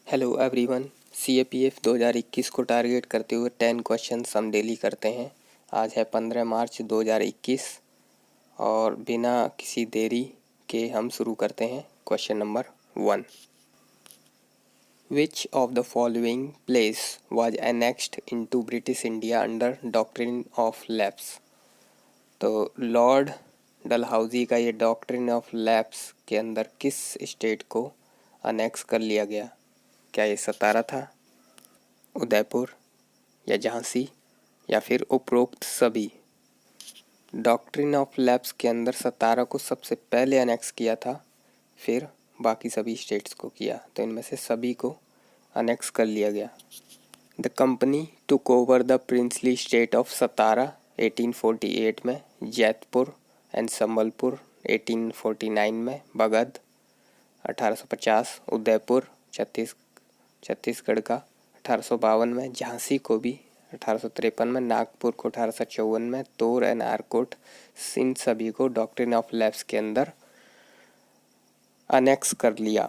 Hello everyone. CAPF 2021 को target करते हुए 10 क्वेश्चन हम डेली करते हैं। आज है 15 मार्च 2021 और बिना किसी देरी के हम शुरू करते हैं। Question number 1, which of the following place was annexed into British India under doctrine of lapse. तो लॉर्ड डलहौजी का ये डॉक्ट्रिन ऑफ लैप्स के अंदर किस स्टेट को अनेक्स कर लिया गया? क्या ये सतारा था, उदयपुर या झांसी या फिर उपरोक्त सभी? डॉक्ट्रिन ऑफ लैप्स के अंदर सतारा को सबसे पहले अनेक्स किया था, फिर बाकी सभी स्टेट्स को किया, तो इनमें से सभी को अनेक्स कर लिया गया। The company took over the princely state of Satara 1848 में, जैतपुर एंड संबलपुर 1849 में, बगध 1850, उदयपुर छत्तीसगढ़ का 1852 में, झांसी को भी 1853 में, नागपुर को 1854 में, तोर एंड आरकोट, इन सभी को डॉक्ट्रिन ऑफ लैप्स के अंदर अनेक्स कर लिया।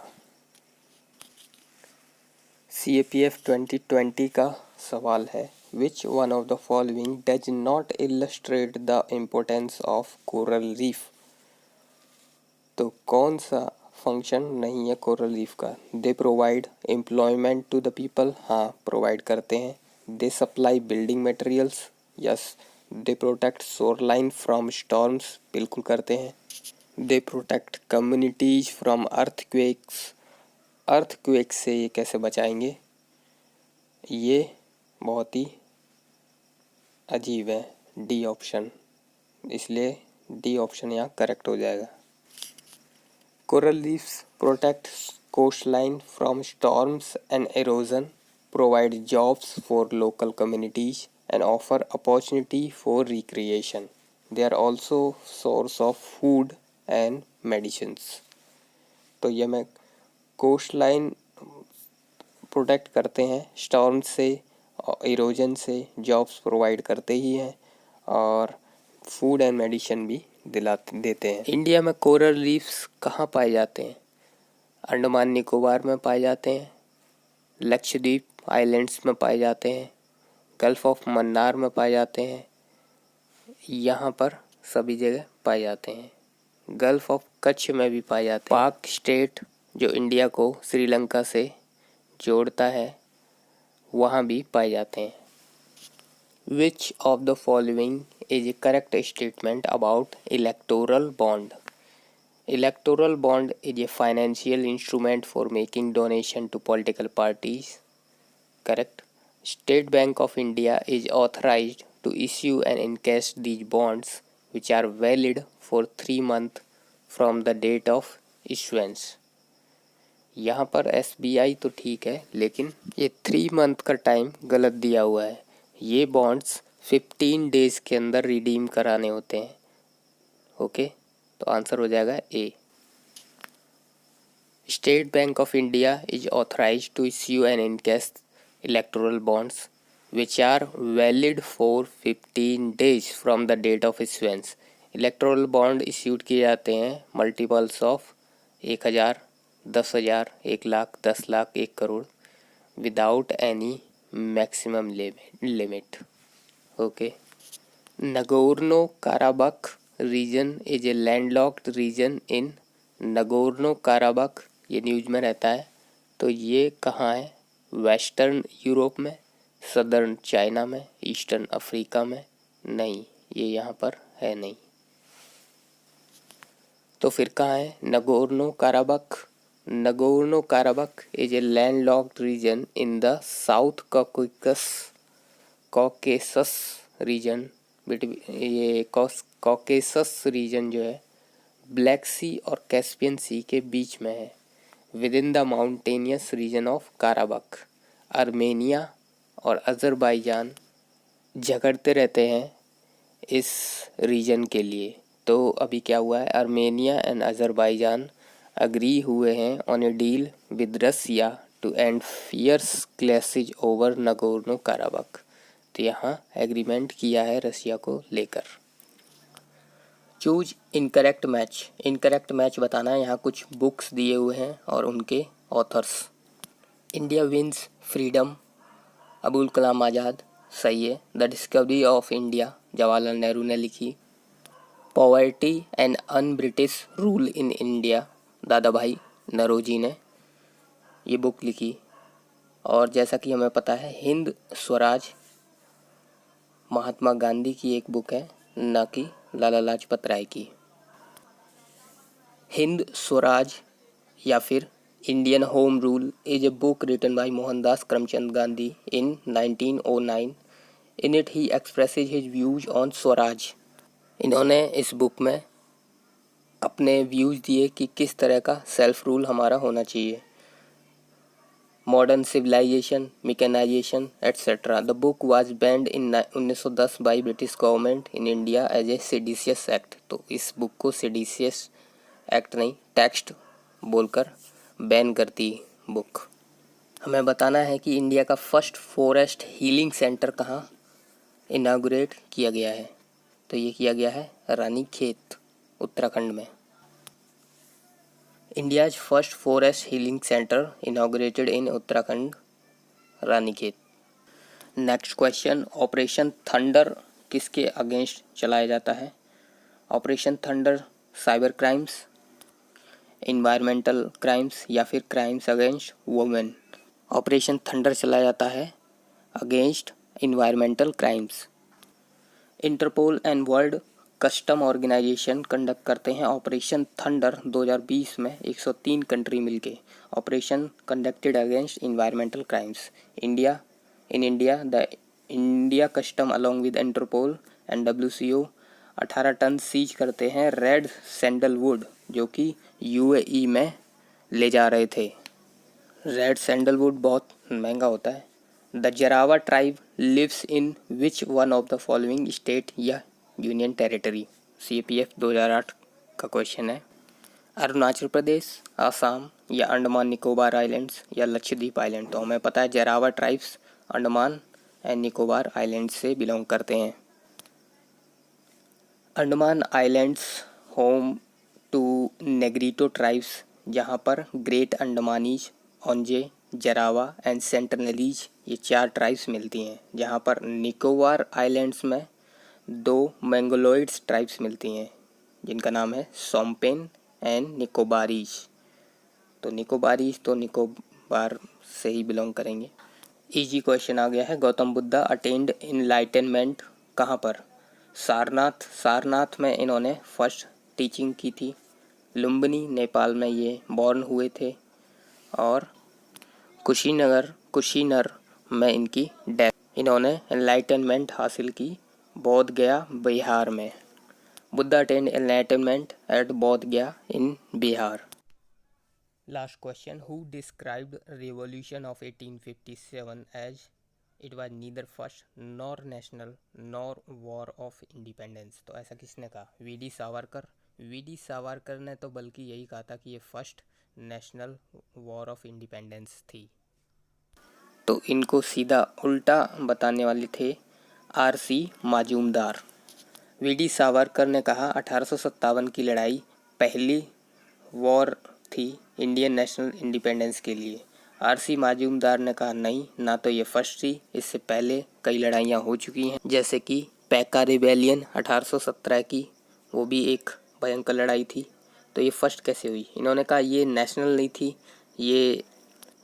CAPF 2020 का सवाल है, which one of the following does not illustrate the importance of coral reef. तो कौन सा फंक्शन नहीं है कोरल रीफ का? They provide employment to the people, हाँ प्रोवाइड करते हैं। They supply building materials, yes. They protect shoreline from storms, बिल्कुल करते हैं। They protect communities from earthquakes, earthquake से ये कैसे बचाएंगे? ये बहुत ही अजीब है, डी ऑप्शन, इसलिए डी ऑप्शन यहाँ करेक्ट हो जाएगा। Coral reefs protect coastline from storms and erosion, provide jobs for local communities, and offer opportunity for recreation. They are also source of food and medicines. तो ये मैं coast line protect करते हैं, storm से, erosion से, jobs provide करते ही हैं और फूड एंड मेडिसिन भी देते हैं। इंडिया में कोरल रीफ्स कहाँ पाए जाते हैं? अंडमान निकोबार में पाए जाते हैं, लक्षद्वीप आइलैंड्स में पाए जाते हैं, गल्फ ऑफ मन्नार में पाए जाते हैं, यहाँ पर सभी जगह पाए जाते हैं। गल्फ ऑफ कच्छ में भी पाए जाते हैं। पाक स्टेट जो इंडिया को श्रीलंका से जोड़ता है, वहाँ भी पाए जाते हैं। Which of the following is a correct statement about electoral bond? Electoral bond is a financial instrument for making donation to political parties. Correct. State Bank of India is authorized to issue and encash these bonds, which are valid for 3 months from the date of issuance. यहाँ पर SBI तो ठीक है, लेकिन ये 3 month का time गलत दिया हुआ है। ये बॉन्ड्स 15 डेज के अंदर रिडीम कराने होते हैं। ओके, तो आंसर हो जाएगा A. State Bank of India is authorised to issue and encash electoral bonds which are valid for 15 days from the date of issuance. Electoral bond issued किए जाते हैं multiples of 1000, 10,000, 1 lakh, 10 lakh, 1 crore without any maximum limit. Okay. Nagorno Karabakh region is a landlocked region in Nagorno Karabakh, ये news में रहता है, तो ये कहाँ है? वेस्टर्न यूरोप में, सदर्न चाइना में, ईस्टर्न अफ्रीका में? नहीं, ये यहाँ पर है नहीं। तो फिर कहाँ है Nagorno काराबख? Nagorno Karabakh is a landlocked region in the South Caucasus region। ये कॉकेसस रीजन जो है ब्लैक सी और कैस्पियन सी के बीच में है, within the mountainous region of Karabakh. Armenia और अज़रबाईजान झगड़ते रहते हैं इस रीजन के लिए। तो अभी क्या हुआ है, आर्मेनिया एंड अज़रबाईजान अग्री हुए हैं on a deal with Russia to end fierce clashes over Nagorno Karabakh. तो यहाँ एग्रीमेंट किया है रसिया को लेकर। Choose incorrect match. Incorrect match बताना है। यहाँ कुछ बुक्स दिए हुए हैं और उनके authors. India wins freedom, Abul Kalam Azad, सही है। The discovery of India, Jawaharlal Nehru ने लिखी। Poverty and un British rule in India, Dadabhai Naoroji ने ये बुक लिखी। और जैसा कि हमें पता है, हिंद स्वराज महात्मा गांधी की एक बुक है, न कि लाला लाजपत राय की। हिंद स्वराज या फिर Indian home rule is a book written by Mohandas Karamchand Gandhi in 1909। In it he expresses his views on Swaraj. इन्होंने इस बुक में अपने व्यूज दिए कि किस तरह का सेल्फ रूल हमारा होना चाहिए। Modern civilisation, mechanisation etcetera. The book was banned in 1910 by British government in India as a seditious act. तो इस बुक को सेडिशियस एक्ट नहीं, टेक्स्ट बोलकर बैन करती बुक। हमें बताना है कि इंडिया का फर्स्ट फॉरेस्ट हीलिंग सेंटर कहाँ इनागुरेट किया गया है। तो ये किया गया है रानीखेत, उत्तराखंड में। India's first forest healing centre inaugurated in Uttarakhand, Ranikhet. Next question, Operation Thunder किसके अगेंस्ट चलाया जाता है? Operation Thunder cyber crimes, environmental crimes या फिर crimes against women. Operation Thunder चलाया जाता है against environmental crimes. Interpol and World Custom Organisation conduct करते हैं ऑपरेशन थंडर 2020 में 103 कंट्री मिलके। Operation conducted against environmental crimes. In India the India custom along with Interpol and WCO 18 ton seize करते हैं red sandalwood, जो कि UAE में ले जा रहे थे। रेड सैंडलवुड बहुत महंगा होता है। The Jarawa tribe lives in which one of the following state या यूनियन टेरिटरी? CPF 2008 का क्वेश्चन है। अरुणाचल प्रदेश, आसाम या अंडमान निकोबार आइलैंड्स या लक्षद्वीप आइलैंड? तो हमें पता है Jarawa tribes Andaman and Nicobar island से बिलोंग करते हैं। Andaman islands home to Negrito tribes, जहाँ पर ग्रेट अंडमानीज, ओंजे, जरावा एंड सेंटनलीज ये 4 ट्राइब्स मिलती हैं। जहाँ पर निकोबार आइलैंड्स में 2 मैंगोलॉइड्स ट्राइब्स मिलती हैं, जिनका नाम है सोम्पेन एंड निकोबारीज। तो निकोबार से ही बिलोंग करेंगे। इजी क्वेश्चन आ गया है। गौतम बुद्धा अटेंड इनलाइटनमेंट कहाँ पर? सारनाथ में इन्होंने फर्स्ट टीचिंग की थी। लुम्बिनी, नेपाल में ये बॉर्न हुए थे। और कुशीनगर में इनकी डेथ। इन्होंने एनलाइटनमेंट हासिल की बोध गया, बिहार में। Buddha attend enlightenment at Bodh Gaya in Bihar. Last question, who described revolution of 1857 as it was neither first nor national nor war of independence? तो ऐसा किसने कहा? वीडी सावरकर ने तो बल्कि यही कहा था कि ये first national war of independence थी। तो इनको सीधा उल्टा बताने वाले थे RC माजूमदार। वीडी सावरकर ने कहा 1857 की लड़ाई पहली वॉर थी इंडियन नेशनल इंडिपेंडेंस के लिए। RC माजूमदार ने कहा नहीं, ना तो ये फर्स्ट थी, इससे पहले कई लड़ाइयाँ हो चुकी हैं, जैसे कि पैका रिबेलियन 1817 की, वो भी एक भयंकर लड़ाई थी। तो ये फर्स्ट कैसे हुई? इन्होंने कहा ये नेशनल नहीं थी, ये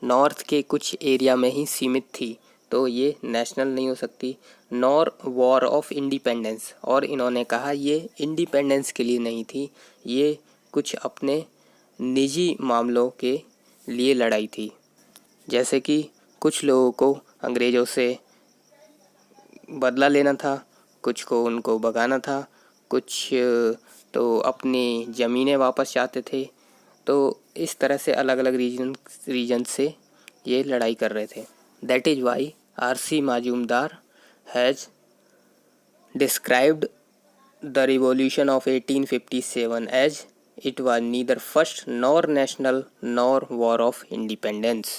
नॉर्थ के कुछ एरिया में ही सीमित थी, तो ये नेशनल नहीं हो सकती। नॉर वॉर ऑफ इंडिपेंडेंस, और इन्होंने कहा ये इंडिपेंडेंस के लिए नहीं थी, ये कुछ अपने निजी मामलों के लिए लड़ाई थी। जैसे कि कुछ लोगों को अंग्रेज़ों से बदला लेना था, कुछ को उनको भगाना था, कुछ तो अपनी ज़मीनें वापस चाहते थे। तो इस तरह से अलग अलग रीजन से ये लड़ाई कर रहे थे। That is why RC Majumdar has described the revolution of 1857 as it was neither first nor national nor war of independence.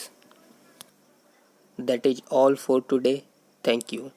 That is all for today. Thank you.